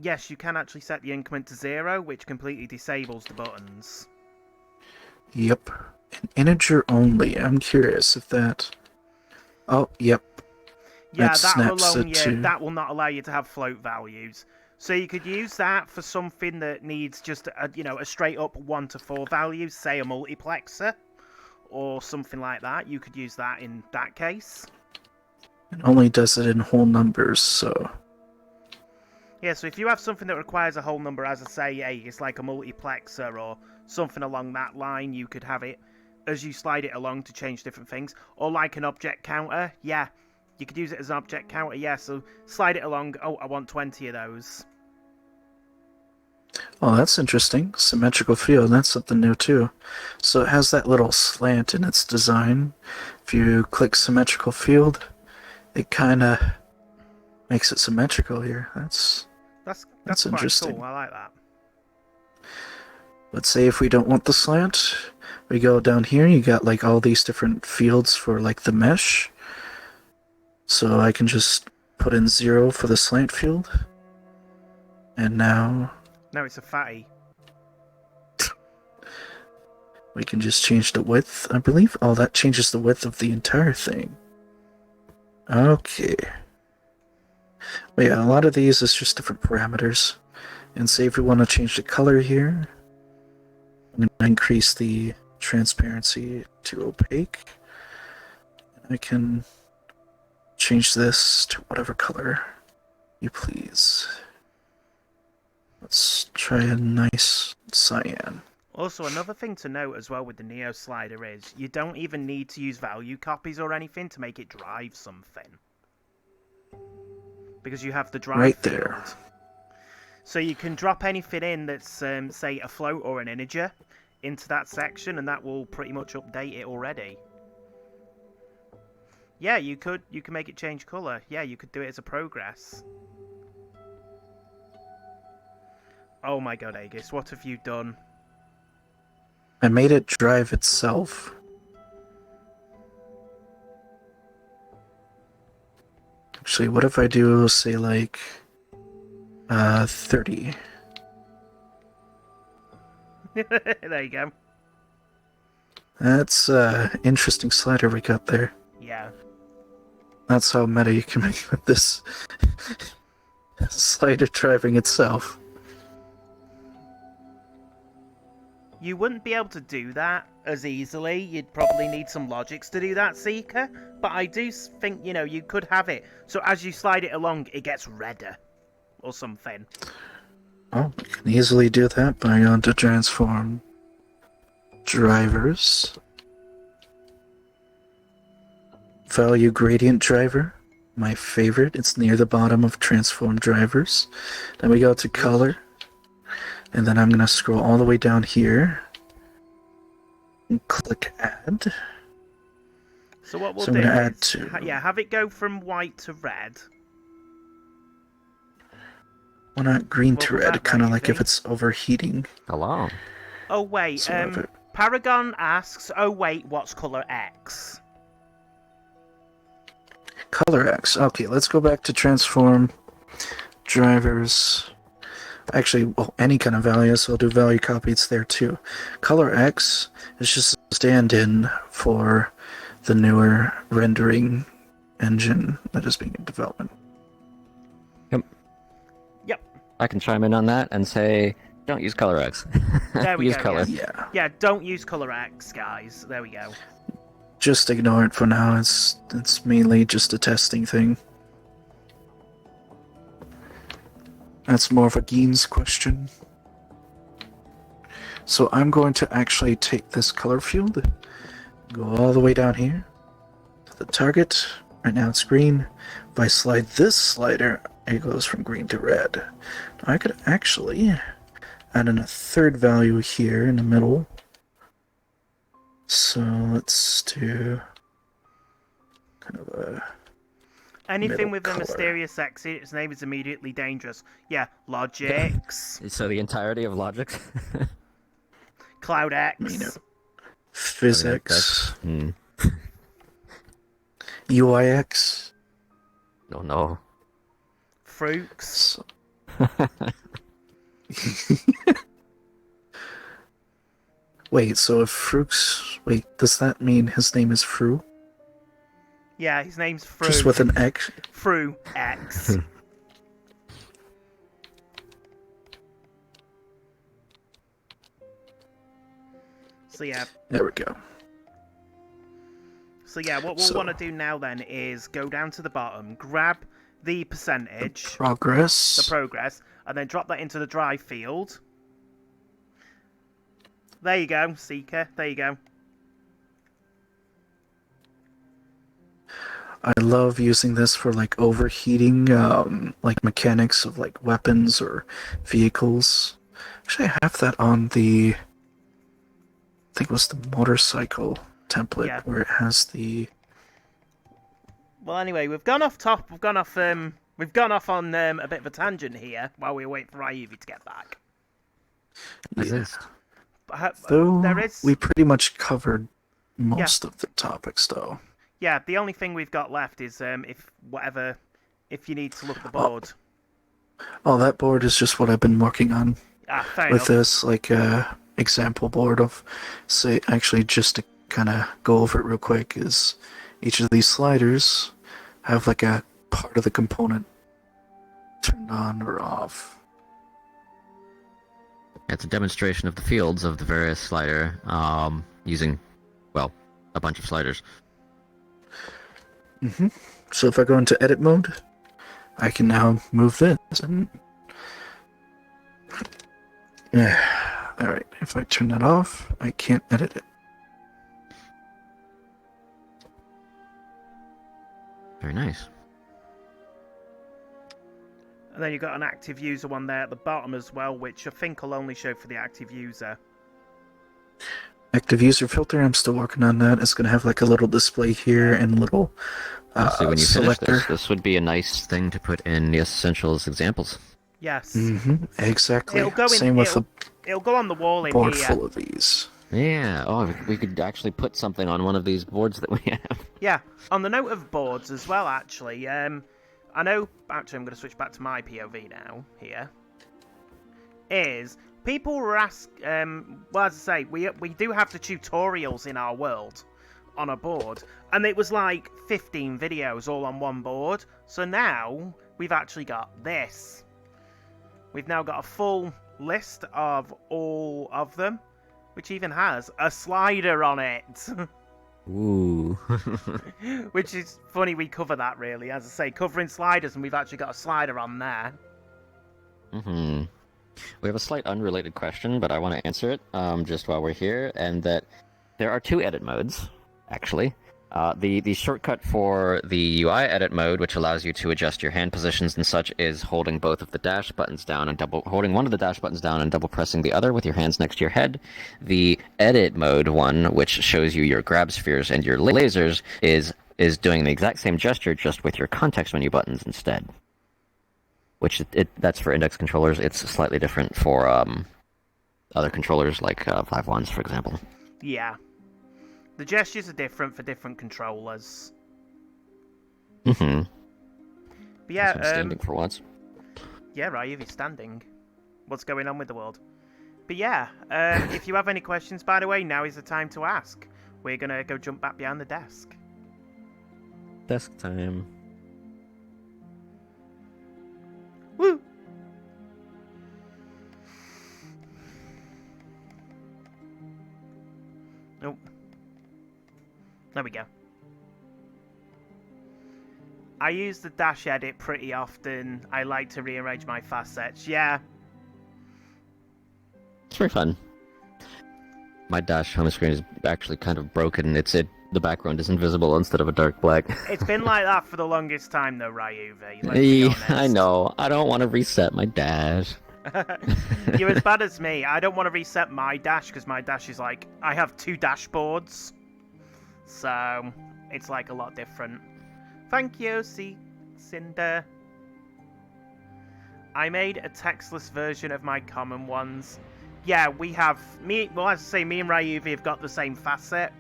Yes, you can actually set the increment to 0, which completely disables the buttons.
Yep. An integer only. I'm curious if that. Oh, yep.
Yeah,
that
that will not allow you to have float values. So you could use that for something that needs just a straight up 1 to 4 values, say a multiplexer or something like that. You could use that in that case.
It only does it in whole numbers, so.
Yeah, so if you have something that requires a whole number, as I say, it's like a multiplexer or something along that line, you could have it as you slide it along to change different things. Or like an object counter, yeah. You could use it as an object counter, yeah, so slide it along. Oh, I want 20 of those.
Oh, that's interesting. Symmetrical Field, that's something new too. So it has that little slant in its design. If you click Symmetrical Field, it kind of makes it symmetrical here. That's
quite
interesting.
Cool. I like that.
Let's say if we don't want the slant, we go down here, you got like all these different fields for like the mesh. So I can just put in 0 for the slant field. And now...
No, it's a fatty.
We can just change the width, I believe. Oh, that changes the width of the entire thing. Okay. But yeah, a lot of these is just different parameters. And say if we want to change the color here, I'm going to increase the transparency to opaque. I can change this to whatever color you please. Let's try a nice cyan.
Also, another thing to note as well with the Neo slider is you don't even need to use value copies or anything to make it drive something. Because you have the drive
Right
field.
there.
So you can drop anything in that's, say, a float or an integer into that section, and that will pretty much update it already. Yeah, you can make it change colour. Yeah, you could do it as a progress. Oh my god, Aegis, what have you done?
I made it drive itself. Actually, what if I do, say, like, 30?
There you go.
That's interesting slider we got there.
Yeah.
That's how meta you can make with this slider driving itself.
You wouldn't be able to do that as easily. You'd probably need some logics to do that, Seeker. But I do think, you know, you could have it. So as you slide it along, it gets redder. Or something.
Oh, you can easily do that by going to transform drivers. Value gradient driver. My favorite. It's near the bottom of transform drivers. Then we go to color. And then I'm going to scroll all the way down here and click add.
So what we'll
So I'm
do
gonna add
is,
two.
have it go from white to red.
Why not green
What
to
was
red?
that,
Kind of like
Daisy?
if it's overheating.
Hello.
Oh wait,
So if it-
Paragon asks, oh wait, what's colour X?
Color X. Okay, let's go back to transform drivers. Actually, well, any kind of value, so I'll do value copy, it's there too. Color X is just a stand-in for the newer rendering engine that is being in development.
Yep.
I can chime in on that and say, don't use color X.
There we
use
go,
color.
Yeah,
Yeah, don't use colour X, guys. There we go.
just ignore it for now. It's mainly just a testing thing. That's more of a Geens question. So I'm going to actually take this color field, go all the way down here to the target. Right now it's green. If I slide this slider, it goes from green to red. I could actually add in a third value here in the middle. So let's do kind of a...
Anything
middle
with a
colour.
mysterious exit, its name is immediately dangerous. Yeah, logics,
So the entirety of logic?
Cloud X,
You know, physics,
Hmm.
UIX.
Oh no.
Fruits.
So... Wait, so if Frooks... Wait, does that mean his name is Fru?
Yeah, his name's Fru.
Just with an X?
Fru X. So yeah.
There we go.
So yeah, what we'll
So-
want to do now then is go down to the bottom, grab the percentage,
Progress.
the progress, and then drop that into the drive field. There you go, Seeker. There you go.
I love using this for like overheating, like mechanics of like weapons or vehicles. Actually, I have that on the... I think it was the motorcycle template
Yeah.
where it has the...
Well, anyway, we've gone off top. We've gone off on a bit of a tangent here while we wait for Ryuvi to get back.
Yeah.
But,
Though
there is,
we pretty much covered most of the topics, though.
yeah. The only thing we've got left is if you need to look at the board.
Oh, that board is just what I've been working on
Fair
with
enough.
this, like, example board of, say, actually just to kind of go over it real quick, is each of these sliders have like a part of the component turned on or off.
It's a demonstration of the fields of the various slider, using, well, a bunch of sliders.
So if I go into edit mode, I can now move this. And... Alright, if I turn that off, I can't edit it.
Very nice.
And then you've got an active user one there at the bottom as well, which I think will only show for the active user.
Active user filter, I'm still working on that. It's going to have like a little display here and a little
Honestly, when you
selector.
finish this would be a nice thing to put in the Essentials examples.
Yes.
Exactly.
It'll go in,
Same with the
it'll go on the wall in
board
here.
full of these.
Yeah, oh, we could actually put something on one of these boards that we have.
Yeah, on the note of boards as well, actually, I know, actually I'm going to switch back to my POV now, here, is, people were well, as I say, we do have the tutorials in our world on a board, and it was like 15 videos all on one board, so now we've actually got this. We've now got a full list of all of them, which even has a slider on it.
Ooh.
Which is funny we cover that, really. As I say, covering sliders, and we've actually got a slider on there.
We have a slight unrelated question, but I want to answer it just while we're here, and that there are 2 edit modes, actually. The shortcut for the UI edit mode, which allows you to adjust your hand positions and such, is holding both of the dash buttons down and holding one of the dash buttons down and double pressing the other with your hands next to your head. The edit mode one, which shows you your grab spheres and your lasers, is doing the exact same gesture, just with your context menu buttons instead. Which that's for index controllers. It's slightly different for other controllers, like 5.1s, for example.
Yeah. The gestures are different for different controllers.
But
yeah,
I'm standing for once.
Yeah, right, if you're standing. What's going on with the world? But yeah, if you have any questions, by the way, now is the time to ask. We're going to go jump back behind the desk.
Desk time.
Woo! Oh. There we go. I use the dash edit pretty often. I like to rearrange my facets. Yeah.
It's very fun. My dash home screen is actually kind of broken. The background is invisible instead of a dark black.
It's been like that for the longest time, though, Ryuvi. Let's be honest.
I know. I don't want to reset my dash.
You're as bad as me. I don't want to reset my dash because my dash is like, I have 2 dashboards. So, it's like a lot different. Thank you, Cinder. I made a textless version of my common ones. Yeah, we have, as I say, me and Ryuvi have got the same facet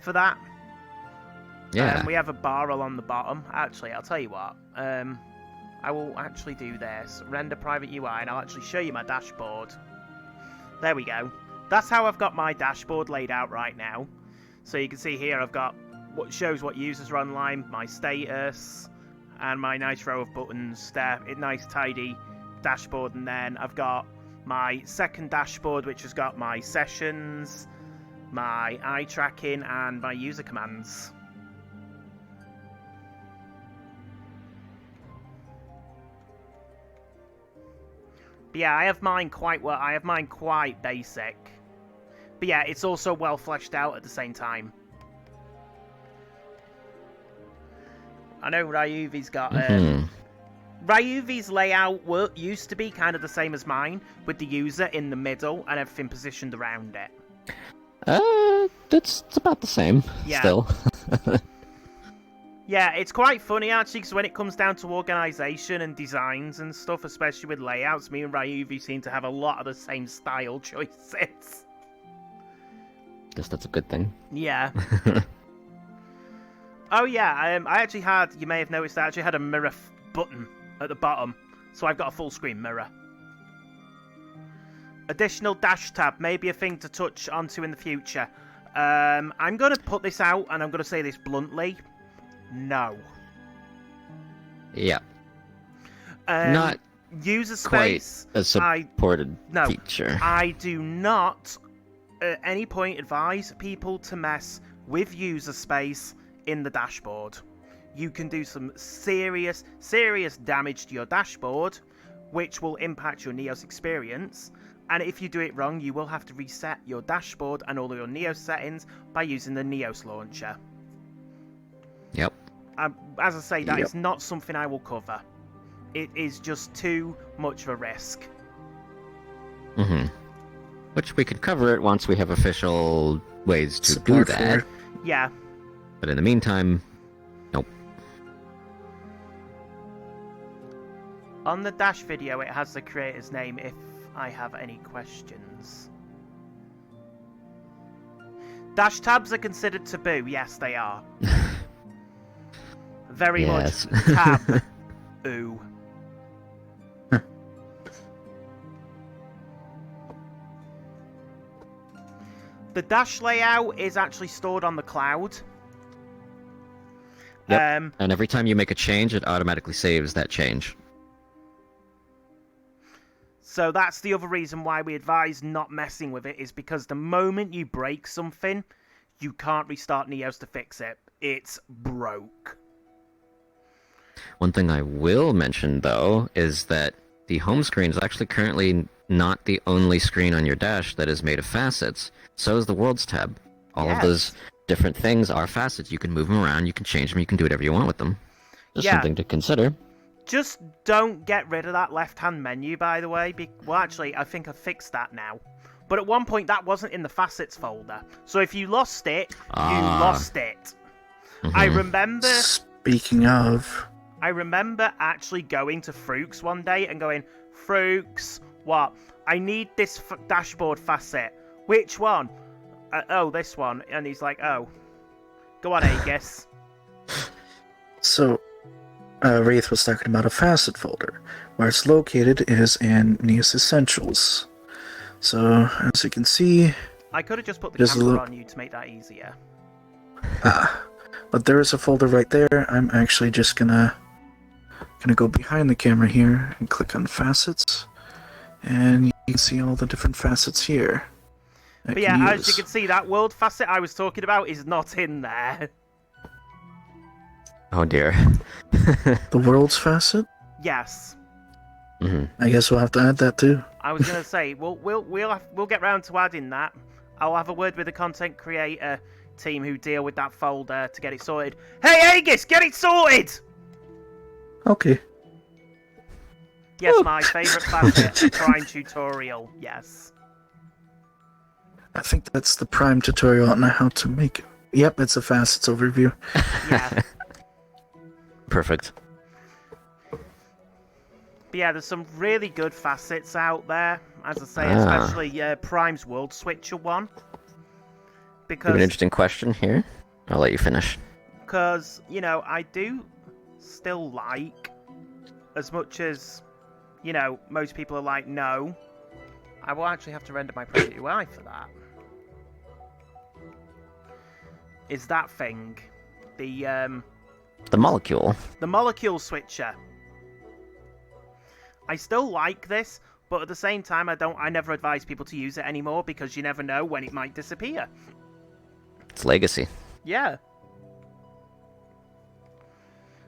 for that.
Yeah.
We have a barrel on the bottom. Actually, I'll tell you what. I will actually do this. Render private UI, and I'll actually show you my dashboard. There we go. That's how I've got my dashboard laid out right now. So you can see here I've got what shows what users are online, my status, and my nice row of buttons there. A nice tidy dashboard, and then I've got my second dashboard, which has got my sessions, my eye tracking, and my user commands. But yeah, I have mine quite well. I have mine quite basic. But yeah, it's also well fleshed out at the same time. I know Ryuvi's got... Ryuvi's layout used to be kind of the same as mine, with the user in the middle and everything positioned around it.
It's about the same, still.
Yeah, it's quite funny, actually, because when it comes down to organisation and designs and stuff, especially with layouts, me and Ryuvi seem to have a lot of the same style choices.
Guess that's a good thing.
Yeah. Oh, yeah, I actually had, you may have noticed, I actually had a mirror button at the bottom, so I've got a full screen mirror. Additional dash tab, maybe a thing to touch onto in the future. I'm going to put this out, and I'm going to say this bluntly. No.
Yeah.
Not user space.
Quite a supported feature.
I do not at any point advise people to mess with user space in the dashboard. you can do some serious damage to your dashboard, which will impact your Neos experience. And if you do it wrong, you will have to reset your dashboard and all of your Neos settings by using the Neos launcher.
Yep.
As I say, that is not something I will cover. It is just too much of a risk.
Mm-hmm. Which we could cover it once we have official ways to
Support
do
for
that.
it.
Yeah.
But in the meantime, nope.
On the Dash video, it has the creator's name if I have any questions. Dash tabs are considered taboo. Yes, they are. Very
Yes.
much tab. Ooh. The Dash layout is actually stored on the cloud.
Yep. And every time you make a change, it automatically saves that change.
So that's the other reason why we advise not messing with it, is because the moment you break something, you can't restart Neos to fix it. It's broke.
One thing I will mention, though, is that the home screen is actually currently not the only screen on your dash that is made of facets. So is the Worlds tab. All of those different things are facets. You can move them around, you can change them, you can do whatever you want with them. Just something to consider.
Just don't get rid of that left-hand menu, by the way. Well, actually, I think I fixed that now. But at one point, that wasn't in the facets folder. So if you lost it, you lost it.
Mm-hmm.
I remember...
Speaking of...
I remember actually going to Fruks one day and going, Fruks, what? I need this dashboard facet. Which one? Oh, this one. And he's like, oh. Go on, Aegis.
So, Wraith was talking about a facet folder. Where it's located is in Neos Essentials. So, as you can see...
I could have just put the camera on you to make that easier.
But there is a folder right there. I'm actually just gonna go behind the camera here and click on facets. And you can see all the different facets here.
But yeah, as you can see, that world facet I was talking about is not in there.
Oh dear.
The world's facet?
Yes.
Mm-hmm.
I guess we'll have to add that too.
I was gonna say, we'll get round to adding that. I'll have a word with the content creator team who deal with that folder to get it sorted. Hey Aegis, get it sorted!
Okay.
Yes, my favourite facet, Prime tutorial, yes.
I think that's the Prime tutorial on how to make it. Yep, it's a facets overview.
Yeah.
Perfect.
But yeah, there's some really good facets out there, as I say, especially Prime's World Switcher one. Because...
You have an interesting question here. I'll let you finish.
Because, you know, I do still like, as much as, you know, most people are like, no, I will actually have to render my project UI for that. Is that thing. The
molecule.
The molecule switcher. I still like this, but at the same time, I never advise people to use it anymore because you never know when it might disappear.
It's legacy.
Yeah.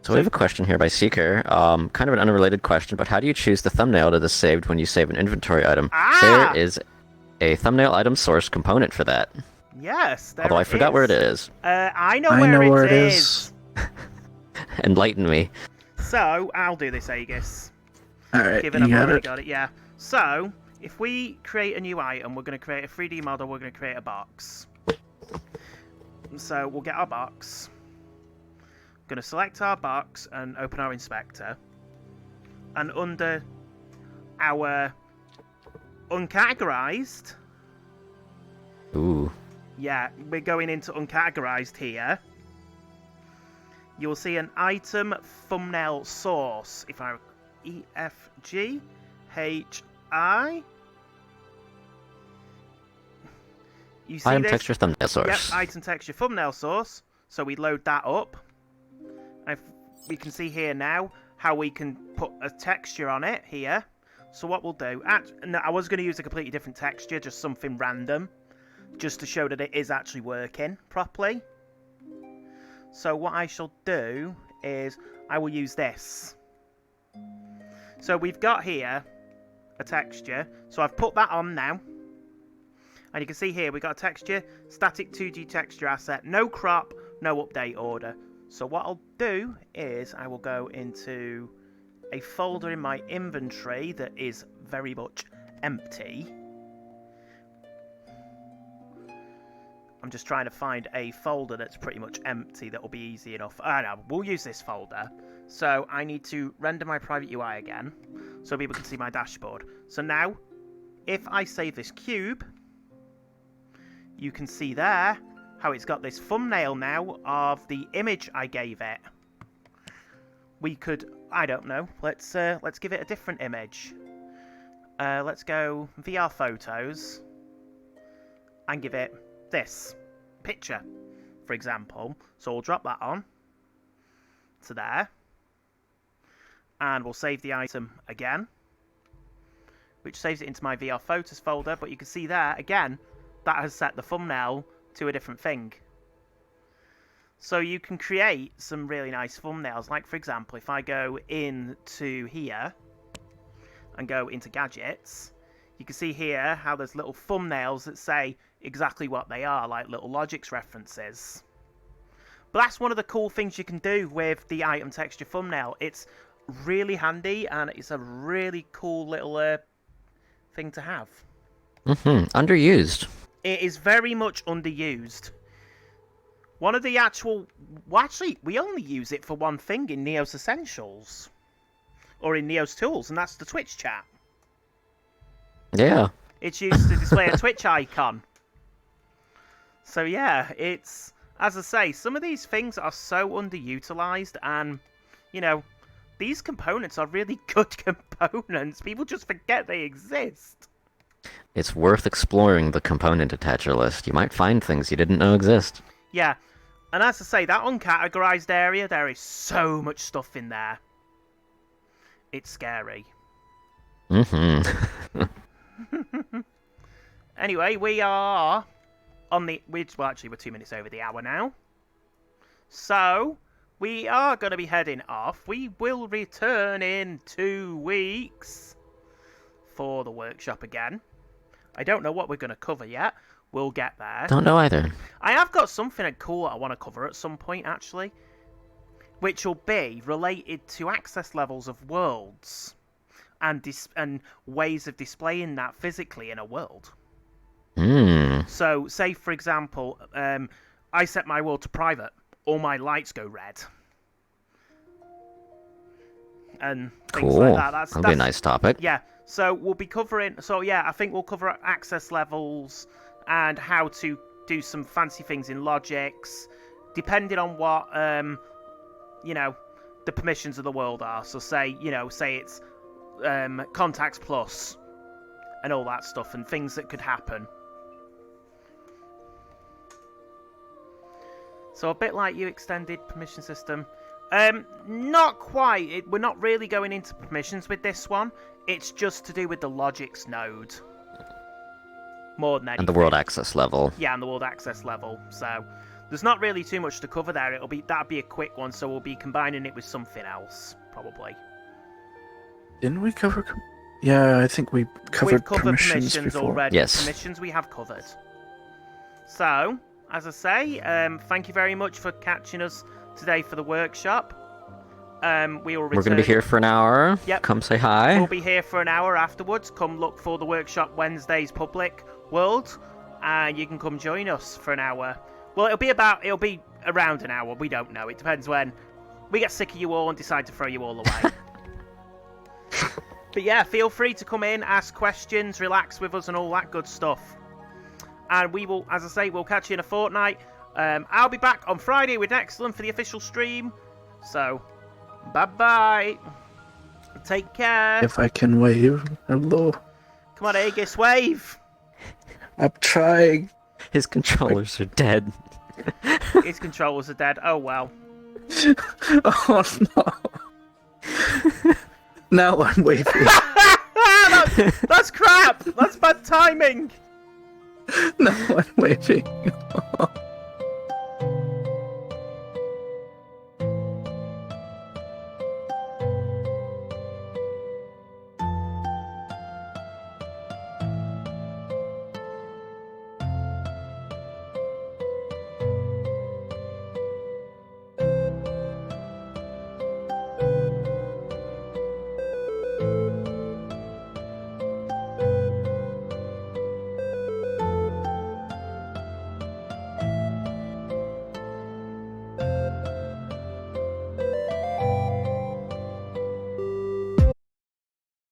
So we have a question here by Seeker. Kind of an unrelated question, but how do you choose the thumbnail that is saved when you save an inventory item? There is a thumbnail item source component for that.
Yes, there
Although I forgot where it is.
I know where it is.
Enlighten me.
So, I'll do this, Aegis.
Alright,
Given
you
I've
got
already
it?
got it, yeah. So, if we create a new item, we're going to create a 3D model, we're going to create a box. So, we'll get our box. We're going to select our box and open our inspector. And under our uncategorized...
Ooh.
Yeah, we're going into uncategorized here. You'll see an item thumbnail source. If I EFGHI. You see
Item
this?
texture thumbnail source.
Yep, item texture thumbnail source. So we load that up. And we can see here now how we can put a texture on it here. So what we'll do... no, I was going to use a completely different texture, just something random. Just to show that it is actually working properly. So what I shall do is I will use this. So we've got here a texture. So I've put that on now. And you can see here we've got a texture, static 2D texture asset, no crop, no update order. So what I'll do is I will go into a folder in my inventory that is very much empty. I'm just trying to find a folder that's pretty much empty that will be easy enough. I know, we'll use this folder. So I need to render my private UI again so people can see my dashboard. So now, if I save this cube, you can see there how it's got this thumbnail now of the image I gave it. We could, I don't know, let's give it a different image. Let's go VR photos and give it this picture, for example. So we'll drop that on to there. And we'll save the item again, which saves it into my VR photos folder. But you can see there, again, that has set the thumbnail to a different thing. So you can create some really nice thumbnails. Like, for example, if I go into here and go into gadgets, you can see here how there's little thumbnails that say exactly what they are, like little logics references. But that's one of the cool things you can do with the item texture thumbnail. It's really handy, and it's a really cool little thing to have.
Underused.
It is very much underused. One of the actual... Well, actually, we only use it for one thing in Neos Essentials. Or in Neos Tools, and that's the Twitch chat.
Yeah.
It's used to display a Twitch icon. So yeah, it's... As I say, some of these things are so underutilized, and, you know, these components are really good components. People just forget they exist.
It's worth exploring the component attacher list. You might find things you didn't know exist.
Yeah, and as I say, that uncategorized area, there is so much stuff in there. It's scary. Anyway, we are on the... Well, actually, we're 2 minutes over the hour now. So, we are going to be heading off. We will return in 2 weeks for the workshop again. I don't know what we're going to cover yet. We'll get there.
Don't know either.
I have got something cool I want to cover at some point, actually, which will be related to access levels of worlds and ways of displaying that physically in a world. So, say, for example, I set my world to private. All my lights go red. And things
Cool.
like that.
That'll be a nice topic.
Yeah, so we'll be covering... So, yeah, I think we'll cover access levels and how to do some fancy things in logics, depending on what, you know, the permissions of the world are. So, say it's contacts plus and all that stuff and things that could happen. So a bit like you, extended permission system. Not quite. We're not really going into permissions with this one. It's just to do with the logics node. More than anything.
And the world access level.
Yeah, and the world access level. So there's not really too much to cover there. That'll be a quick one, so we'll be combining it with something else, probably.
Didn't we cover... Yeah, I think we covered
We've covered
permissions before.
already.
Yes.
Permissions we have covered. So, as I say, thank you very much for catching us today for the workshop. We will return...
We're going to be here for an hour.
Yep.
Come say hi.
We'll be here for an hour afterwards. Come look for the workshop Wednesday's public world, and you can come join us for an hour. Well, it'll be around an hour. We don't know. It depends when we get sick of you all and decide to throw you all away. But yeah, feel free to come in, ask questions, relax with us, and all that good stuff. And we will, as I say, we'll catch you in a fortnight. I'll be back on Friday with Excellent for the official stream. So, bye-bye. Take care.
If I can wave. Hello.
Come on, Aegis, wave.
I'm trying.
His controllers are dead.
His controllers are dead. Oh, well.
Oh, no. Now I'm waving.
That's crap. That's bad timing.
Now I'm waving.